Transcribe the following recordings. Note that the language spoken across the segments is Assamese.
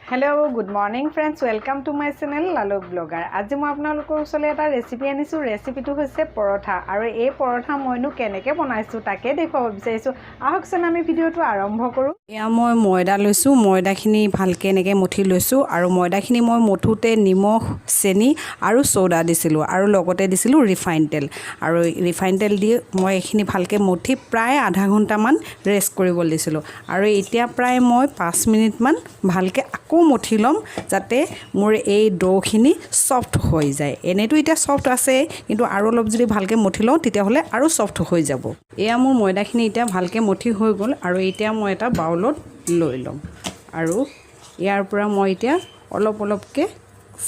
Hello, good morning friends. Welcome to my channel Lalok Blogger. আজি মই আপোনালোকৰ ওচৰলৈ এটা ৰেচিপি আনিছো। ৰেচিপিটো হৈছে পৰঠা আৰু এই পৰঠা মইনো কেনেকৈ বনাইছো তাকে দেখুৱাব বিচাৰিছো। আহকচোন আমি ভিডিওটো আৰম্ভ কৰো। এয়া মই ময়দা লৈছো, ময়দাখিনি ভালকৈ এনেকৈ মঠি লৈছো আৰু ময়দাখিনি মই মঠোতে নিমখ, চেনি আৰু সোডা দিছিলো আৰু লগতে দিছিলো ৰিফাইন তেল আৰু ৰিফাইন তেল দি মই এইখিনি ভালকৈ মঠি প্ৰায় আধা ঘণ্টামান ৰেষ্ট কৰিব দিছিলো আৰু এতিয়া প্ৰায় মই 5 মিনিট মান ভালকৈ আকৌ মঠি লম যাতে মোৰ এই ডোখিনি সফট হৈ যায়। এনেটো এটা সফট আছে কিন্তু আৰু অলপ যদি ভালকৈ মঠি লওঁ তেতিয়া হলে আৰু সফট হৈ যাব। এয়া মোৰ ময়দাখিনি এতিয়া ভালকৈ মঠি হৈ গ'ল আৰু এতিয়া মই এটা বাউলত লৈ লম আৰু ইয়াৰ পৰা মই এতিয়া অলপ অলপকৈ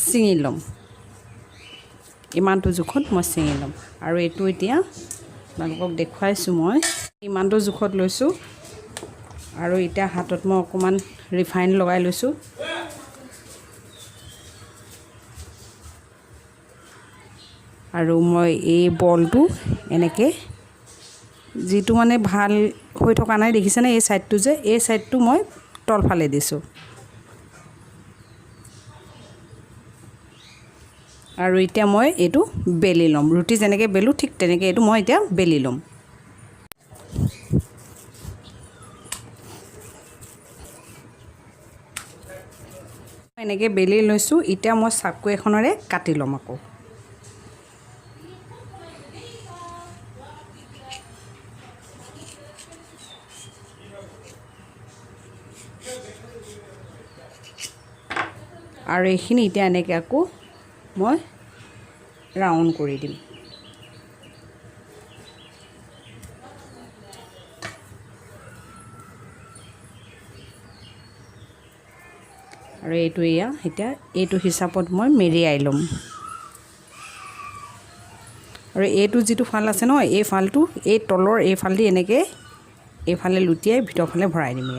ছিঙি লম। ইমানটো জোখত মই ছিঙি লম আৰু এইটো এতিয়া আপোনালোকক দেখুৱাইছোঁ। মই ইমানটো জোখত লৈছোঁ আৰু এতিয়া হাতত মই অকণমান ৰিফাইন লগাই লৈছোঁ আৰু মই এই বলটো এনেকৈ যিটো মানে ভাল হৈ থকা নাই দেখিছেনে, এই সাইডটো যে এই সাইডটো মই তলফালে দিছোঁ আৰু এতিয়া মই এইটো বেলি ল'ম। ৰুটি যেনেকৈ বেলো ঠিক তেনেকৈ এইটো মই এতিয়া বেলি ল'ম। এনেকৈ বেলি লৈছোঁ। এতিয়া মই চাকু এখনেৰে কাটি ল'ম আকৌ। আৰু এইখিনি এতিয়া এনেকৈ আকৌ মই ৰাউণ্ড কৰি দিম। আৰু এইটো এতিয়া এইটো হিচাপত মই মেৰিয়াই ল'ম আৰু এইটো যিটো ফাল আছে ন, এই ফালটো এই তলৰ এই ফালদি এনেকৈ এইফালে লুটিয়াই ভিতৰফালে ভৰাই দিম।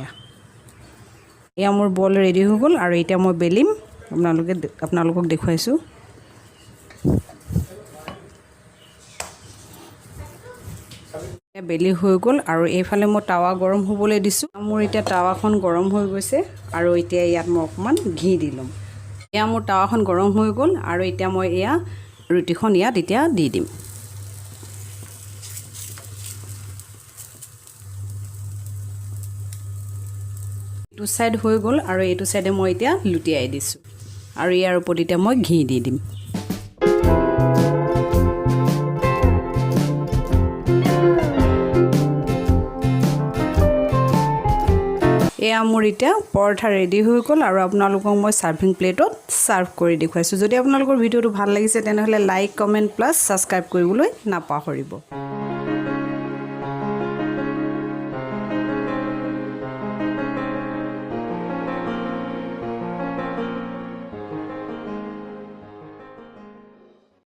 এয়া মোৰ বল ৰেডি হৈ গ'ল আৰু এতিয়া মই বেলিম। আপোনালোকক দেখুৱাইছোঁ। বেলি হৈ গ'ল আৰু এইফালে মই টাৱা গৰম হ'বলৈ দিছোঁ। মোৰ এতিয়া টাৱাখন গৰম হৈ গৈছে আৰু এতিয়া ইয়াত মই অকণমান ঘি দি ল'ম। এয়া মোৰ টাৱাখন গৰম হৈ গ'ল আৰু এতিয়া মই এয়া ৰুটিখন ইয়াত এতিয়া দি দিম। এইটো ছাইড হৈ গ'ল আৰু এইটো ছাইডে মই এতিয়া লুটিয়াই দিছোঁ আৰু ইয়াৰ ওপৰত এতিয়া মই ঘি দি দিম। এয়া মোৰ এতিয়া পৰঠা ৰেডি হৈ গ'ল আৰু আপোনালোকক মই সাৰ্ভিং প্লেটত সাৰ্ভ কৰি দেখুৱাইছোঁ। যদি আপোনালোকৰ ভিডিঅ'টো ভাল লাগিছে তেনেহ'লে লাইক, কমেণ্ট প্লাছ ছাবস্ক্ৰাইব কৰিবলৈ নাপাহৰিব।